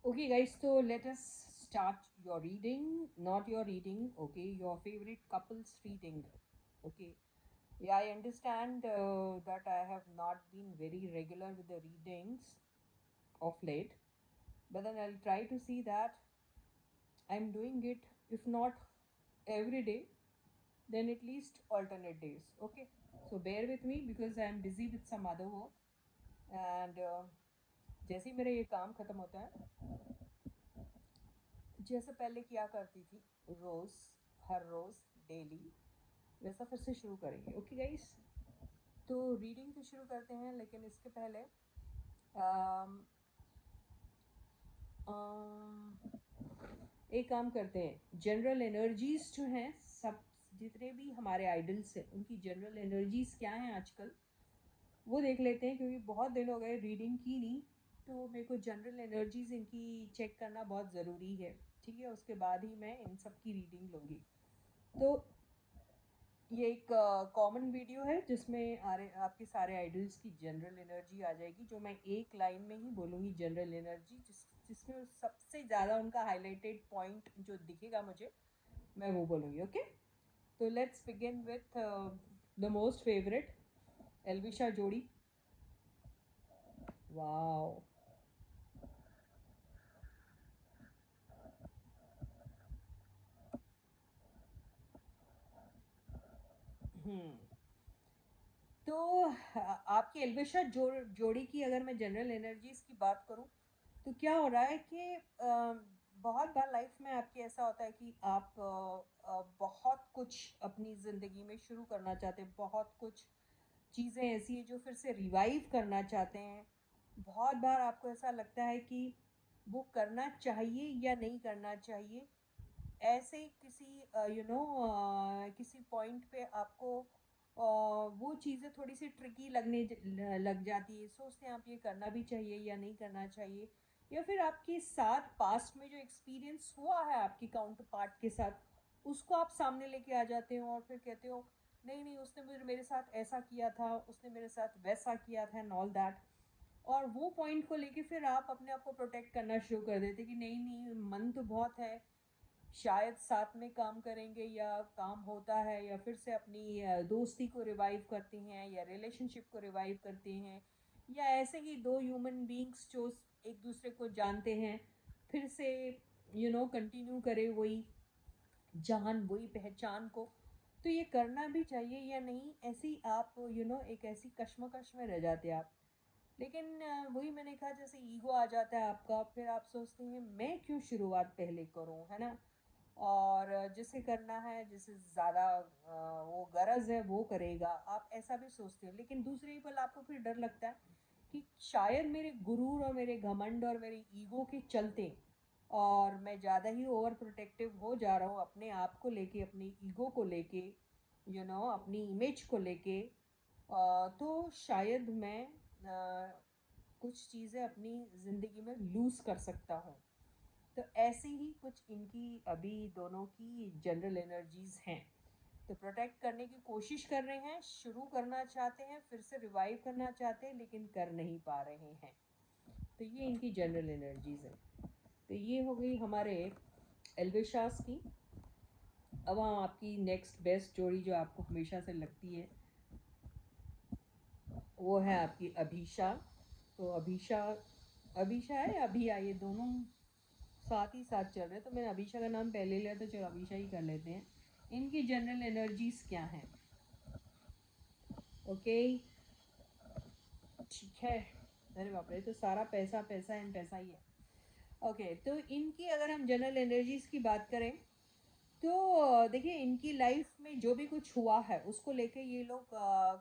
Okay, guys, so let us start your reading. Not your reading, okay, your favorite couple's reading. Okay, yeah, I understand that I have not been very regular with the readings of late, but then I'll try to see that I'm doing it, if not every day, then at least alternate days. Okay, so bear with me because I'm busy with some other work, and जैसे ही मेरा ये काम ख़त्म होता है, जैसे पहले किया करती थी रोज़, हर रोज़ डेली, वैसा फिर से शुरू करेंगे। ओके गाइस, तो रीडिंग तो शुरू करते हैं, लेकिन इसके पहले अम, अम, एक काम करते हैं। जनरल एनर्जीज जो हैं, सब जितने भी हमारे आइडल्स हैं उनकी जनरल एनर्जीज क्या हैं आजकल, वो देख लेते हैं, क्योंकि बहुत दिन हो गए रीडिंग की नहीं। तो मेरे को जनरल एनर्जीज इनकी चेक करना बहुत ज़रूरी है। ठीक है, उसके बाद ही मैं इन सब की रीडिंग लूँगी। तो ये एक कॉमन वीडियो है जिसमें आपके सारे आइडल्स की जनरल एनर्जी आ जाएगी, जो मैं एक लाइन में ही बोलूँगी। जनरल एनर्जी जिसमें सबसे ज़्यादा उनका हाईलाइटेड पॉइंट जो दिखेगा मुझे, मैं वो बोलूँगी। ओके, तो let's begin with the most favourite, Elvisha जोड़ी। वाओ, तो आपकी एल्विशा जोड़ी की अगर मैं जनरल एनर्जीज की बात करूं, तो क्या हो रहा है कि बहुत बार लाइफ में आपके ऐसा होता है कि आप बहुत कुछ अपनी ज़िंदगी में शुरू करना चाहते हैं, बहुत कुछ चीज़ें ऐसी हैं जो फिर से रिवाइव करना चाहते हैं। बहुत बार आपको ऐसा लगता है कि वो करना चाहिए या नहीं करना चाहिए। ऐसे किसी किसी पॉइंट पे आपको वो चीज़ें थोड़ी सी ट्रिकी लगने लग जाती है। सोचते हैं आप ये करना भी चाहिए या नहीं करना चाहिए, या फिर आपके साथ पास्ट में जो एक्सपीरियंस हुआ है आपकी काउंटर पार्ट के साथ, उसको आप सामने लेके आ जाते हो और फिर कहते हो नहीं नहीं, उसने मुझे मेरे साथ ऐसा किया था, उसने मेरे साथ वैसा किया था एंड ऑल दैट। और वो पॉइंट को लेके फिर आप अपने आप को प्रोटेक्ट करना शुरू कर देते कि नहीं नहीं, मन तो बहुत है, शायद साथ में काम करेंगे या काम होता है, या फिर से अपनी दोस्ती को रिवाइव करते हैं या रिलेशनशिप को रिवाइव करते हैं, या ऐसे ही दो ह्यूमन बीइंग्स जो एक दूसरे को जानते हैं फिर से कंटिन्यू करे वही जान, वही पहचान को। तो ये करना भी चाहिए या नहीं, ऐसी आप एक ऐसी कश्मकश में रह जाते हैं आप। लेकिन वही मैंने कहा, जैसे ईगो आ जाता है आपका, फिर आप सोचते हैं मैं क्यों शुरुआत पहले करूं, है ना। और जिसे करना है, जिसे ज़्यादा वो गरज है वो करेगा, आप ऐसा भी सोचते हैं। लेकिन दूसरे ही पल आपको फिर डर लगता है कि शायद मेरे गुरूर और मेरे घमंड और मेरे ईगो के चलते, और मैं ज़्यादा ही ओवर प्रोटेक्टिव हो जा रहा हूँ अपने आप को लेके, अपने ईगो को लेके, अपनी इमेज को लेके। तो शायद मैं कुछ चीज़ें अपनी ज़िंदगी में लूज़ कर सकता हूँ। तो ऐसे ही कुछ इनकी अभी दोनों की जनरल एनर्जीज हैं। तो प्रोटेक्ट करने की कोशिश कर रहे हैं, शुरू करना चाहते हैं, फिर से रिवाइव करना चाहते हैं, लेकिन कर नहीं पा रहे हैं। तो ये इनकी जनरल एनर्जीज हैं। तो ये हो गई हमारे एल्विशास की। अब हम आपकी नेक्स्ट बेस्ट जोड़ी जो आपको हमेशा से लगती है, वो है आपकी अभीशा। तो अभीशा, अभीशा है या अभिया, ये दोनों साथ ही साथ चल रहे हैं, तो मैंने अभीशा का नाम पहले लिया, तो चलो अभीशा ही कर लेते हैं। इनकी जनरल एनर्जीज क्या हैं? ओके, ठीक है। अरे बाप रे, तो सारा पैसा पैसा एंड पैसा ही है। ओके, तो इनकी अगर हम जनरल एनर्जीज की बात करें, तो देखिए इनकी लाइफ में जो भी कुछ हुआ है उसको लेके ये लोग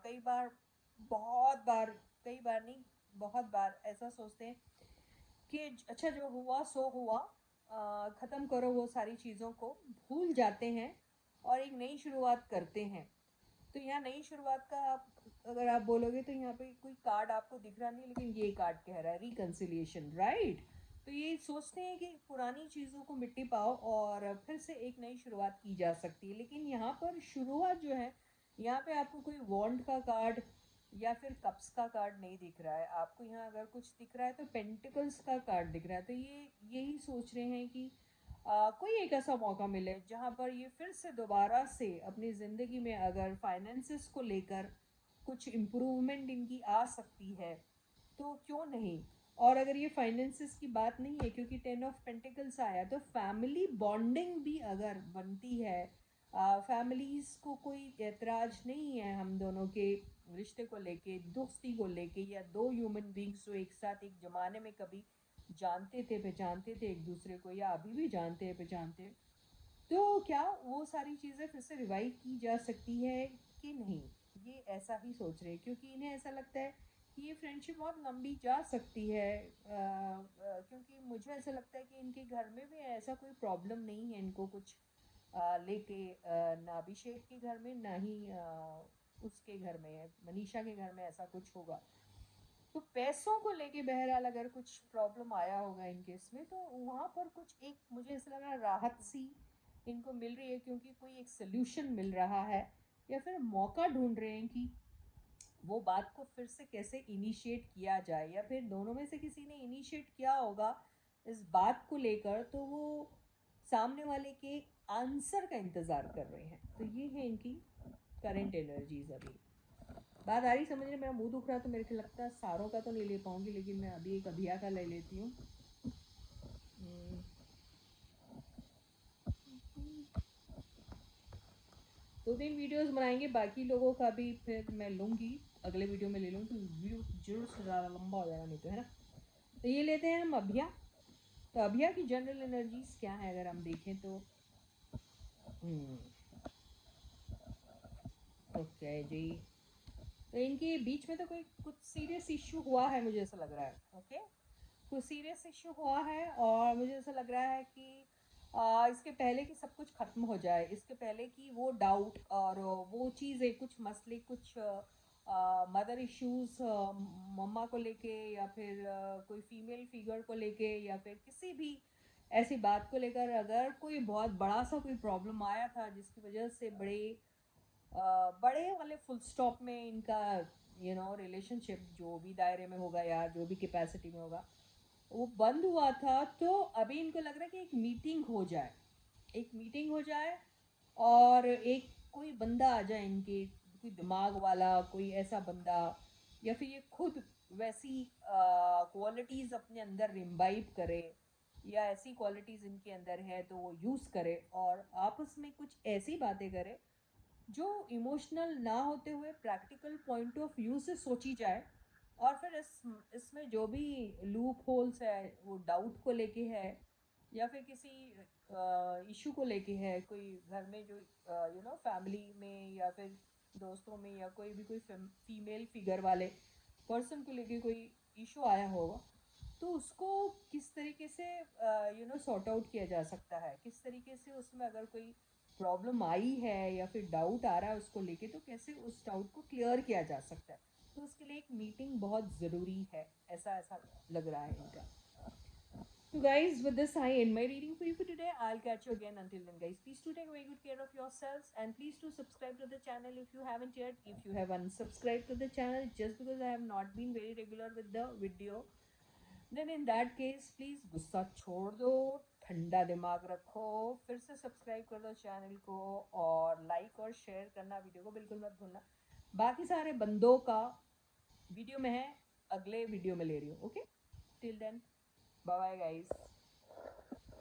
कई बार, बहुत बार, कई बार नहीं बहुत बार ऐसा सोचते हैं कि अच्छा जो हुआ सो हुआ, ख़त्म करो वो सारी चीज़ों को, भूल जाते हैं और एक नई शुरुआत करते हैं। तो यहाँ नई शुरुआत का आप अगर आप बोलोगे, तो यहाँ पे कोई कार्ड आपको दिख रहा नहीं, लेकिन ये कार्ड कह रहा है रिकन्सिलिएशन, राइट। तो ये सोचते हैं कि पुरानी चीज़ों को मिट्टी पाओ और फिर से एक नई शुरुआत की जा सकती है। लेकिन यहाँ पर शुरुआत जो है, यहाँ पे आपको कोई वॉन्ड का कार्ड या फिर कप्स का कार्ड नहीं दिख रहा है आपको, यहाँ अगर कुछ दिख रहा है तो पेंटिकल्स का कार्ड दिख रहा है। तो ये यही सोच रहे हैं कि कोई एक ऐसा मौका मिले जहाँ पर ये फिर से दोबारा से अपनी ज़िंदगी में अगर फाइनेंसिस को लेकर कुछ इम्प्रूवमेंट इनकी आ सकती है तो क्यों नहीं। और अगर ये फाइनेंसिस की बात नहीं है, क्योंकि 10 ऑफ पेंटिकल्स आया, तो फैमिली बॉन्डिंग भी अगर बनती है, फैमिलीज़ को कोई एतराज़ नहीं है हम दोनों के रिश्ते को लेके, दोस्ती को लेके, या दो ह्यूमन बींग्स जो एक साथ एक ज़माने में कभी जानते थे पहचानते थे एक दूसरे को, या अभी भी जानते हैं पहचानते हैं, तो क्या वो सारी चीज़ें फिर से रिवाइव की जा सकती है कि नहीं। ये ऐसा ही सोच रहे हैं, क्योंकि इन्हें ऐसा लगता है कि ये फ्रेंडशिप बहुत लंबी जा सकती है। क्योंकि मुझे ऐसा लगता है कि इनके घर में भी ऐसा कोई प्रॉब्लम नहीं है इनको कुछ लेके, ना अभिषेक के घर में ना ही उसके घर में, मनीषा के घर में ऐसा कुछ होगा। तो पैसों को लेके बहरहाल अगर कुछ प्रॉब्लम आया होगा इनके इसमें, तो वहाँ पर कुछ एक मुझे ऐसा लग रहा है राहत सी इनको मिल रही है, क्योंकि कोई एक सोल्यूशन मिल रहा है, या फिर मौका ढूंढ रहे हैं कि वो बात को फिर से कैसे इनिशिएट किया जाए, या फिर दोनों में से किसी ने इनिशिएट किया होगा इस बात को लेकर, तो वो सामने वाले के आंसर का इंतज़ार कर रहे हैं। तो ये है इनकी करंट एनर्जीज। अभी बात आ रही समझ रहे, मेरा मुंह दुख रहा है तो मेरे को लगता है सारों का तो नहीं ले पाऊंगी, लेकिन मैं अभी एक अभिया का ले लेती हूँ। दो तीन वीडियोस बनाएंगे, बाकी लोगों का भी फिर मैं लूँगी, अगले वीडियो में ले लूँगी, तो वीडियो जरूर से ज़्यादा लंबा हो जाएगा नहीं तो, है ना। तो ये लेते हैं हम अभिया। तो अभिया की जनरल एनर्जीज क्या है अगर हम देखें तो, ओके जी, तो इनके बीच में तो कोई कुछ सीरियस इशू हुआ है, मुझे ऐसा लग रहा है। ओके, कुछ सीरियस इशू हुआ है, और मुझे ऐसा लग रहा है कि इसके पहले कि सब कुछ ख़त्म हो जाए, इसके पहले कि वो डाउट और वो चीज़ें, कुछ मसले, कुछ मदर इश्यूज़ मम्मा को लेके, या फिर कोई फीमेल फिगर को लेके, या फिर किसी भी ऐसी बात को लेकर अगर कोई बहुत बड़ा सा कोई प्रॉब्लम आया था जिसकी वजह से बड़े वाले फुल स्टॉप में इनका रिलेशनशिप जो भी दायरे में होगा या जो भी कैपेसिटी में होगा वो बंद हुआ था, तो अभी इनको लग रहा है कि एक मीटिंग हो जाए, एक मीटिंग हो जाए, और एक कोई बंदा आ जाए इनके, कोई दिमाग वाला कोई ऐसा बंदा, या फिर ये खुद वैसी क्वालिटीज़ अपने अंदर इम्बाइब करे, या ऐसी क्वालिटीज़ इनके अंदर है तो वो यूज़ करे, और आपस में कुछ ऐसी बातें करे जो इमोशनल ना होते हुए प्रैक्टिकल पॉइंट ऑफ व्यू से सोची जाए। और फिर इसमें जो भी लूप होल्स है वो डाउट को लेके है, या फिर किसी इशू को लेके है, कोई घर में जो फैमिली में या फिर दोस्तों में, या कोई भी कोई फीमेल फिगर वाले पर्सन को लेके कोई इशू आया होगा, तो उसको किस तरीके से सॉर्ट आउट किया जा सकता है, किस तरीके से उसमें अगर कोई प्रॉब्लम आई है या फिर डाउट आ रहा है उसको लेके, तो कैसे उस डाउट को क्लियर किया जा सकता है। तो उसके लिए एक मीटिंग बहुत ज़रूरी है, ऐसा ऐसा लग रहा है इनका। So guys, with this I end my reading for you for today. I'll catch you again. Until then guys, please do take very good care of yourselves, and please do subscribe to the channel if you haven't yet. If you have unsubscribed to the channel just because I have not been very regular with the video, then in that case please गुस्सा छोड़ दो, ठंडा दिमाग रखो, फिर से subscribe कर दो चैनल को, और लाइक और शेयर करना वीडियो को बिल्कुल मत भूलना। बाकी सारे बंदों का वीडियो में है, अगले वीडियो में ले रही हूँ। Okay, till then, bye bye guys.